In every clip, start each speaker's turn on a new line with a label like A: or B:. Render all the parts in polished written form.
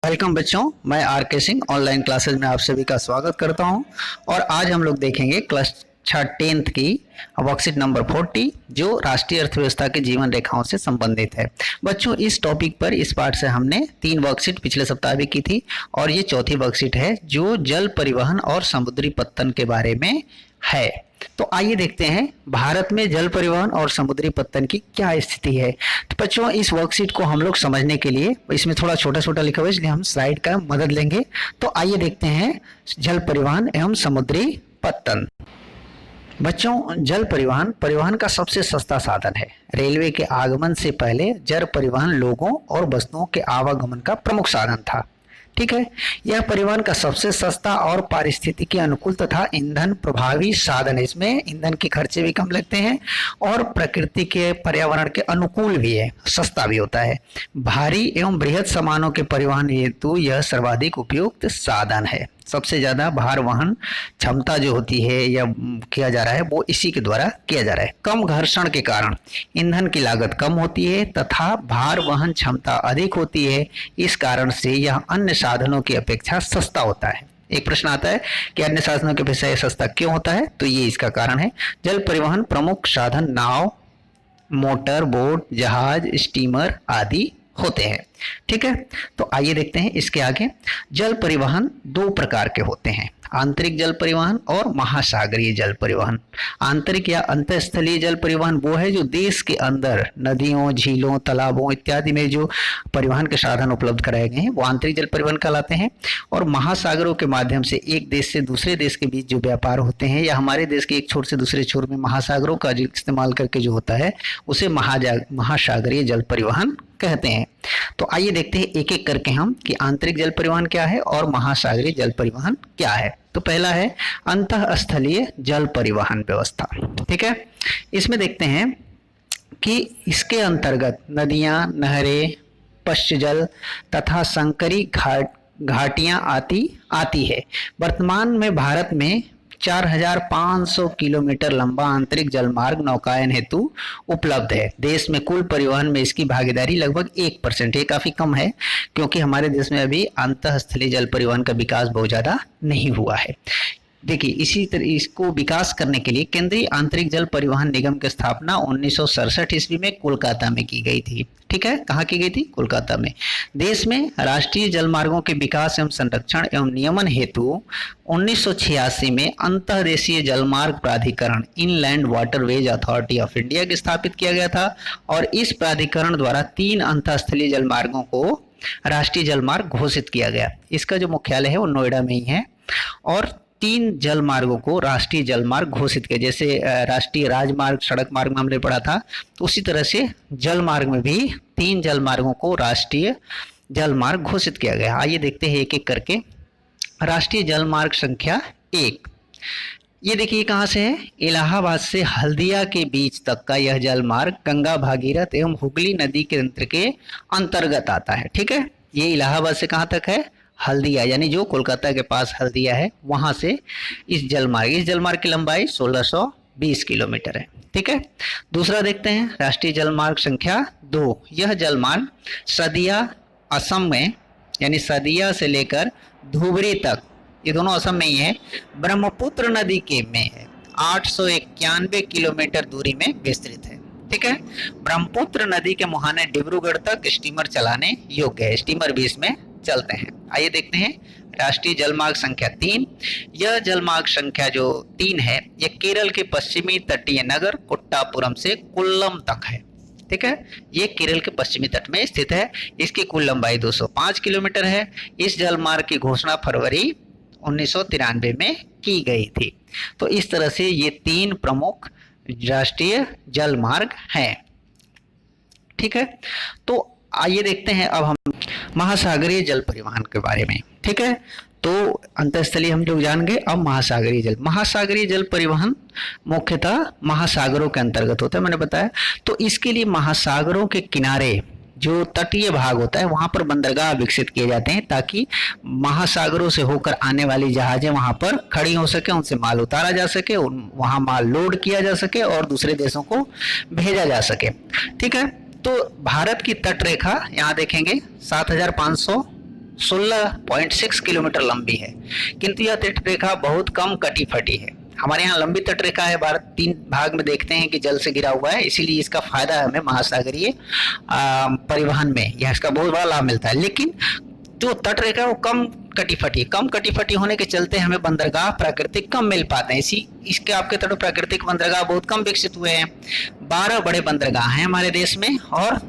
A: Welcome बच्चों, मैं are के सिंह ऑनलाइन क्लासेज में आप सभी का स्वागत करता हूं। और आज हम लोग देखेंगे कक्षा 10th की वर्कशीट नंबर 40 जो राष्ट्रीय अर्थव्यवस्था के जीवन रेखाओं से संबंधित है। बच्चों, इस टॉपिक पर इस पाठ से हमने 3 वर्कशीट पिछले सप्ताह भी की थी और ये चौथी वर्कशीट है जो जल परिवहन और समुद्री पत्तन के बारे में है। तो आइए देखते हैं भारत में जल परिवहन और समुद्री पत्तन की क्या स्थिति है। तो बच्चों, इस वर्कशीट को हम लोग समझने के लिए इसमें थोड़ा छोटा छोटा लिखा हुआ है, इसलिए हम स्लाइड का मदद लेंगे। तो आइए देखते हैं जल परिवहन एवं समुद्री पत्तन। बच्चों, जल परिवहन परिवहन का सबसे सस्ता साधन है। रेलवे के आगमन से पहले जल परिवहन लोगों और वस्तुओं के आवागमन का प्रमुख साधन था। ठीक है, यह परिवहन का सबसे सस्ता और पारिस्थितिकी अनुकूल तथा ईंधन प्रभावी साधन है। इसमें ईंधन के खर्चे भी कम लगते हैं और प्रकृति के पर्यावरण के अनुकूल भी है, सस्ता भी होता है। भारी एवं बृहद सामानों के परिवहन हेतु यह सर्वाधिक उपयुक्त साधन है। सबसे ज्यादा भार वहन क्षमता जो होती है या किया जा रहा है वो इसी के द्वारा किया जा रहा है। कम घर्षण के कारण ईंधन की लागत कम होती है तथा भार वहन क्षमता अधिक होती है। इस कारण से यह अन्य साधनों की अपेक्षा सस्ता होता है। एक प्रश्न आता है कि अन्य साधनों की अपेक्षा सस्ता क्यों होता है, तो ये इसका कारण है। जल परिवहन प्रमुख साधन नाव, मोटर बोट, जहाज, स्टीमर आदि होते हैं। ठीक है, तो आइए देखते हैं इसके आगे। जल परिवहन 2 प्रकार के होते हैं, आंतरिक जल परिवहन और महासागरीय जल परिवहन। आंतरिक या अंतःस्थलीय जल परिवहन वो है जो देश के अंदर नदियों, झीलों, तालाबों इत्यादि में जो परिवहन के साधन उपलब्ध कराए गए हैं वो आंतरिक जल परिवहन कहलाते हैं। और महासागरों के माध्यम से एक देश से दूसरे देश के बीच जो व्यापार होते हैं या हमारे देश के एक छोर से दूसरे छोर में महासागरों का जो इस्तेमाल करके जो होता है उसे महासागरीय जल परिवहन कहते हैं। तो आइए देखते हैं एक एक करके हम कि आंतरिक जल परिवहन क्या है और महासागरीय जल परिवहन क्या है। तो पहला है अंतःस्थलीय जल परिवहन व्यवस्था। ठीक है, इसमें देखते हैं कि इसके अंतर्गत नदियां, नहरें, पश्च जल तथा संकरी घाटियां आती है। वर्तमान में भारत में 4500 किलोमीटर लंबा आंतरिक जलमार्ग नौकायन हेतु उपलब्ध है। देश में कुल परिवहन में इसकी भागीदारी लगभग 1%। ये काफी कम है क्योंकि हमारे देश में अभी अंतःस्थलीय जल परिवहन का विकास बहुत ज्यादा नहीं हुआ है। देखिए, इसी तरह इसको विकास करने के लिए केंद्रीय आंतरिक जल परिवहन निगम की स्थापना 1967 ईस्वी में कोलकाता में की गई थी। ठीक है, कहाँ की गई थी? कोलकाता में। देश में राष्ट्रीय जलमार्गों के विकास एवं संरक्षण एवं नियमन हेतु 1986 में अंतर्देशीय जलमार्ग प्राधिकरण inland waterways authority of India की स्थापित किया गया था। और इस प्राधिकरण द्वारा 3 अंतःस्थलीय जलमार्गों को राष्ट्रीय जलमार्ग घोषित किया गया। इसका जो मुख्यालय है वो नोएडा में ही है। और 3 जल मार्गों को राष्ट्रीय जलमार्ग घोषित किया। जैसे राष्ट्रीय राजमार्ग, सड़क मार्ग में हमने पढ़ा था, तो उसी तरह से जल मार्ग में भी 3 जल मार्गों को राष्ट्रीय जलमार्ग घोषित किया गया। आइए देखते हैं एक एक करके। राष्ट्रीय जलमार्ग संख्या 1, ये देखिए कहाँ से है? इलाहाबाद से हल्दिया के बीच तक का यह जलमार्ग गंगा, भागीरथ एवं हुगली नदी के तंत्र के अंतर्गत आता है। ठीक है, ये इलाहाबाद से कहाँ तक है? हल्दिया, यानी जो कोलकाता के पास हल्दिया है वहां से इस जलमार्ग की लंबाई 1620 किलोमीटर है। ठीक है, दूसरा देखते हैं राष्ट्रीय जलमार्ग संख्या 2। यह जलमार्ग सदिया असम में, यानी सदिया से लेकर धुबरी तक, ये दोनों असम में ही है, ब्रह्मपुत्र नदी के में है, 891 किलोमीटर दूरी में विस्तृत है। ठीक है, ब्रह्मपुत्र नदी के मुहाने डिब्रूगढ़ तक स्टीमर चलाने योग्य है। स्टीमर भी इसमें चलते हैं। आइए देखते हैं राष्ट्रीय जलमार्ग संख्या 3। यह जलमार्ग संख्या जो 3 है यह केरल के पश्चिमी तटीय नगर कुट्टापुरम से कोल्लम तक है। ठीक है, ये केरल के पश्चिमी तट में स्थित है। इसकी कुल लंबाई 205 किलोमीटर है। इस जलमार्ग की घोषणा फरवरी 1993 में की गई थी। तो इस तरह से ये 3 प्रमुख राष्ट्रीय जलमार्ग हैं। ठीक है, तो आइए देखते हैं अब हम महासागरीय जल परिवहन के बारे में। ठीक है, तो अंतःस्थलीय हम लोग जान गए। अब महासागरीय जल परिवहन मुख्यतः महासागरों के अंतर्गत होता है, मैंने बताया। तो इसके लिए महासागरों के किनारे जो तटीय भाग होता है वहां पर बंदरगाह विकसित किए जाते हैं ताकि महासागरों से होकर आने वाली जहाजें वहां पर खड़ी हो सके, उनसे माल उतारा जा सके, वहां माल लोड किया जा सके और दूसरे देशों को भेजा जा सके। ठीक है, तो भारत की तट रेखा यहाँ देखेंगे 7500 16.6 किलोमीटर लंबी है, किंतु यह तटरेखा बहुत कम कटी फटी है। हमारे यहाँ लंबी तटरेखा है, भारत 3 भाग में देखते हैं कि जल से घिरा हुआ है, इसीलिए इसका फायदा है हमें महासागरीय परिवहन में, यह इसका बहुत बड़ा लाभ मिलता है। लेकिन जो तटरेखा है वो कम कटी फटी होने के चलते हमें बंदरगाह प्राकृतिक कम मिल पाते हैं। इसी इसके आपके तटों प्राकृतिक बंदरगाह बहुत कम विकसित हुए हैं। 12 बड़े बंदरगाह हैं हमारे देश में और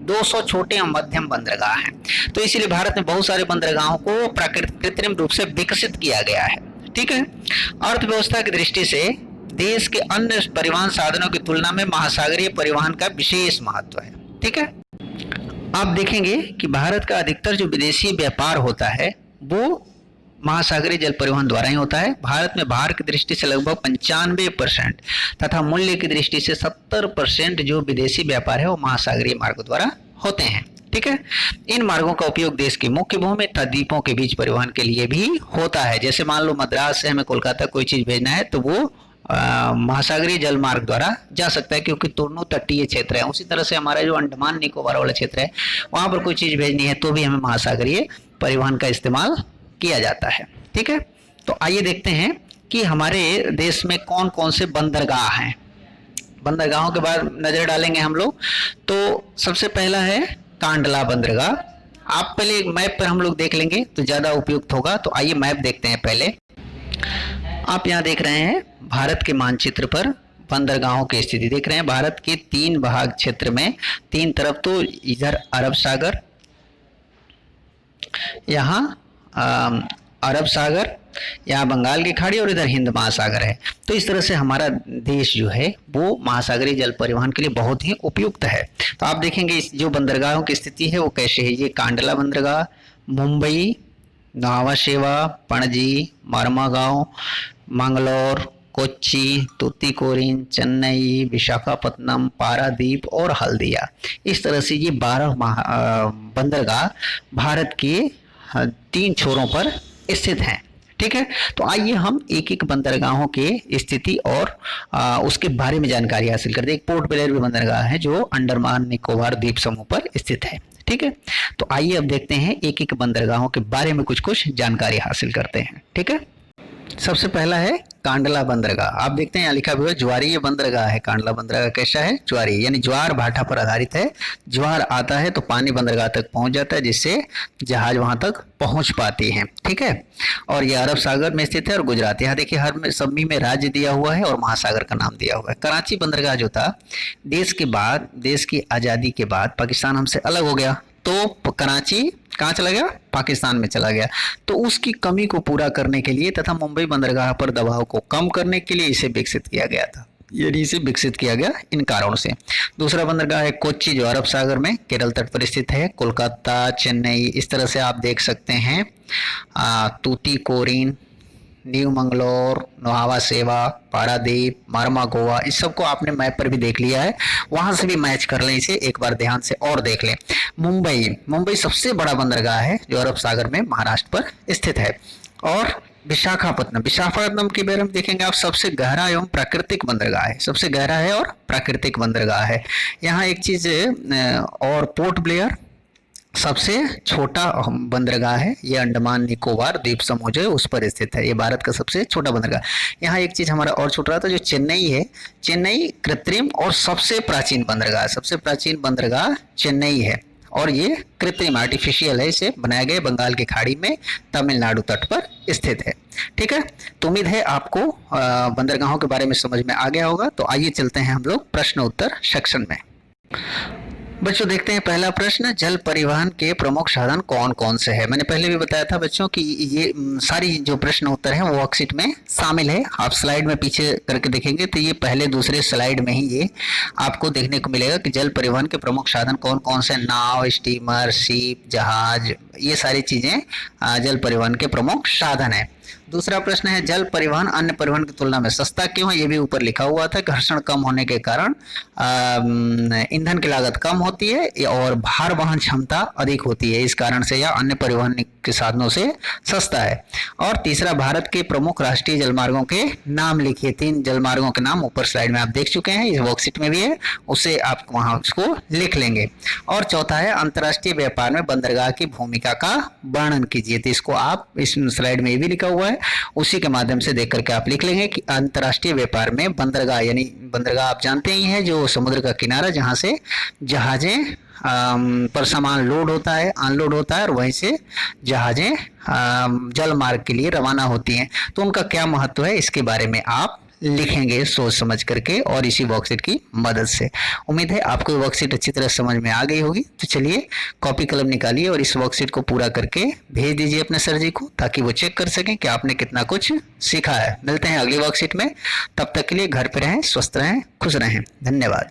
A: 200 छोटे और मध्यम बंदरगाह हैं। तो इसीलिए भारत में बहुत सारे बंदरगाहों को कृत्रिम रूप से विकसित किया गया है। ठीक है। अर्थव्यवस्था की दृष्टि से देश के अन्य परिवहन साधनों की तुलना में महासागरीय परिवहन का विशेष महत्व है। ठीक है। आप देखेंगे कि भारत का अधिकतर जो विदेशी व्यापार होता है वो महासागरीय जल परिवहन द्वारा ही होता है। भारत में भार की दृष्टि से लगभग 95% तथा मूल्य की दृष्टि से 70% जो विदेशी व्यापार है वो महासागरीय मार्गों द्वारा होते हैं। ठीक है। इन मार्गों का उपयोग देश की मुख्य भूमि तथा द्वीपों के बीच परिवहन के लिए भी होता है। जैसे मान लो मद्रास से हमें कोलकाता कोई चीज भेजना है तो वो महासागरीय जल मार्ग द्वारा जा सकता है, क्योंकि दोनों तटीय क्षेत्र है। उसी तरह से हमारा जो अंडमान निकोबार वाला क्षेत्र है वहां पर कोई चीज भेजनी है तो भी हमें महासागरीय परिवहन का इस्तेमाल किया जाता है। ठीक है। तो आइए देखते हैं कि हमारे देश में कौन कौन से बंदरगाह हैं। बंदरगाहों के बाद नजर डालेंगे हम लोग। तो सबसे पहला है कांडला बंदरगाह। आप पहले एक मैप पर हम लोग देख लेंगे तो ज्यादा उपयुक्त होगा। तो आइए मैप देखते हैं। पहले आप यहाँ देख रहे हैं भारत के मानचित्र पर बंदरगाहों की स्थिति देख रहे हैं। भारत के 3 भाग क्षेत्र में 3 तरफ, तो इधर अरब सागर, यहाँ अरब सागर, यहाँ बंगाल की खाड़ी और इधर हिंद महासागर है। तो इस तरह से हमारा देश जो है वो महासागरीय जल परिवहन के लिए बहुत ही उपयुक्त है। तो आप देखेंगे इस जो बंदरगाहों की स्थिति है वो कैसे है। ये कांडला बंदरगाह, मुंबई, नावा शेवा, पणजी, मारमागांव, मंगलौर, कोच्चि, तूतीकोरिन, चेन्नई, विशाखापत्तनम, पारादीप और हल्दिया, इस तरह से ये 12 बंदरगाह भारत के 3 छोरों पर स्थित हैं। ठीक है। तो आइए हम एक एक बंदरगाहों के स्थिति और उसके बारे में जानकारी हासिल करते हैं। एक पोर्ट ब्लेयर भी बंदरगाह है जो अंडमान निकोबार द्वीप समूह पर स्थित है। ठीक है। तो आइए अब देखते हैं एक एक बंदरगाहों के बारे में कुछ जानकारी हासिल करते हैं। ठीक है। सबसे पहला है कांडला बंदरगाह। आप देखते हैं यहाँ लिखा हुआ है ज्वारीय बंदरगाह है। कांडला बंदरगाह कैसा है? ज्वारीय, यानी ज्वार भाटा पर आधारित है। ज्वार आता है तो पानी बंदरगाह तक पहुंच जाता है, जिससे जहाज वहां तक पहुंच पाती है। ठीक है। और ये अरब सागर में स्थित है और गुजरात, यहाँ देखिए हर सभी में राज्य दिया हुआ है और महासागर का नाम दिया हुआ है। कराची बंदरगाह जो था देश की आजादी के बाद पाकिस्तान हमसे अलग हो गया तो कराची कहाँ चला गया? पाकिस्तान में चला गया। तो उसकी कमी को पूरा करने के लिए तथा मुंबई बंदरगाह पर दबाव को कम करने के लिए इसे विकसित किया गया था। यानी इसे विकसित किया गया इन कारणों से। दूसरा बंदरगाह है कोच्चि जो अरब सागर में केरल तट पर स्थित है। कोलकाता, चेन्नई, इस तरह से आप देख सकते हैं। तूतीकोरिन, न्यू मंगलोर, नोहावा सेवा, पारादीप, मारमा गोवा, इस सबको आपने मैप पर भी देख लिया है, वहां से भी मैच कर लें इसे एक बार ध्यान से और देख लें। मुंबई सबसे बड़ा बंदरगाह है जो अरब सागर में महाराष्ट्र पर स्थित है। और विशाखापत्तनम के बारे में देखेंगे आप, सबसे गहरा एवं प्राकृतिक बंदरगाह है। सबसे गहरा है और प्राकृतिक बंदरगाह है। यहाँ एक चीज और पोर्ट ब्लेयर सबसे छोटा बंदरगाह है। ये अंडमान निकोबार द्वीप समूह जो है उस पर स्थित है। ये भारत का सबसे छोटा बंदरगाह। यहाँ एक चीज हमारा और छूट रहा था, जो चेन्नई है, चेन्नई कृत्रिम और सबसे प्राचीन बंदरगाह, सबसे प्राचीन बंदरगाह चेन्नई है और ये कृत्रिम आर्टिफिशियल है, इसे बनाया गया बंगाल की खाड़ी में तमिलनाडु तट पर स्थित है। ठीक है। तो उम्मीद है आपको बंदरगाहों के बारे में समझ में आ गया होगा। तो आइए चलते हैं हम लोग प्रश्न उत्तर सेक्शन में। बच्चों देखते हैं पहला प्रश्न, जल परिवहन के प्रमुख साधन कौन कौन से हैं? मैंने पहले भी बताया था बच्चों कि ये सारी जो प्रश्न उत्तर हैं वो वर्कशीट में शामिल है। आप स्लाइड में पीछे करके देखेंगे तो ये पहले दूसरे स्लाइड में ही ये आपको देखने को मिलेगा कि जल परिवहन के प्रमुख साधन कौन कौन से, नाव, स्टीमर, शिप, जहाज, ये सारी चीजें जल परिवहन के प्रमुख साधन है। दूसरा प्रश्न है, जल परिवहन अन्य परिवहन की तुलना में सस्ता क्यों है? ये भी ऊपर लिखा हुआ था, घर्षण कम होने के कारण ईंधन की लागत कम होती है और भार वहन क्षमता अधिक होती है, इस कारण से यह अन्य परिवहन के साधनों से सस्ता है। और तीसरा, भारत के प्रमुख राष्ट्रीय जलमार्गों के नाम लिखिए। 3 जलमार्गों के नाम ऊपर स्लाइड में आप देख चुके हैं, इस वर्कशीट में भी है, उससे आप वहां उसको लिख लेंगे। और चौथा है, अंतर्राष्ट्रीय व्यापार में बंदरगाह की भूमिका भूमिका का वर्णन कीजिए। तो इसको आप इस स्लाइड में ये भी लिखा हुआ है, उसी के माध्यम से देख करके आप लिख लेंगे कि अंतर्राष्ट्रीय व्यापार में बंदरगाह, यानी बंदरगाह आप जानते ही हैं, जो समुद्र का किनारा जहां से जहाजें पर सामान लोड होता है, अनलोड होता है, और वहीं से जहाजें जल मार्ग के लिए रवाना होती हैं, तो उनका क्या महत्व है इसके बारे में आप लिखेंगे सोच समझ करके और इसी वर्कशीट की मदद से। उम्मीद है आपको ये वर्कशीट अच्छी तरह समझ में आ गई होगी। तो चलिए कॉपी कलम निकालिए और इस वर्कशीट को पूरा करके भेज दीजिए अपने सर जी को, ताकि वो चेक कर सकें कि आपने कितना कुछ सीखा है। मिलते हैं अगली वर्कशीट में, तब तक के लिए घर पे रहें, स्वस्थ रहें, खुश रहें। धन्यवाद।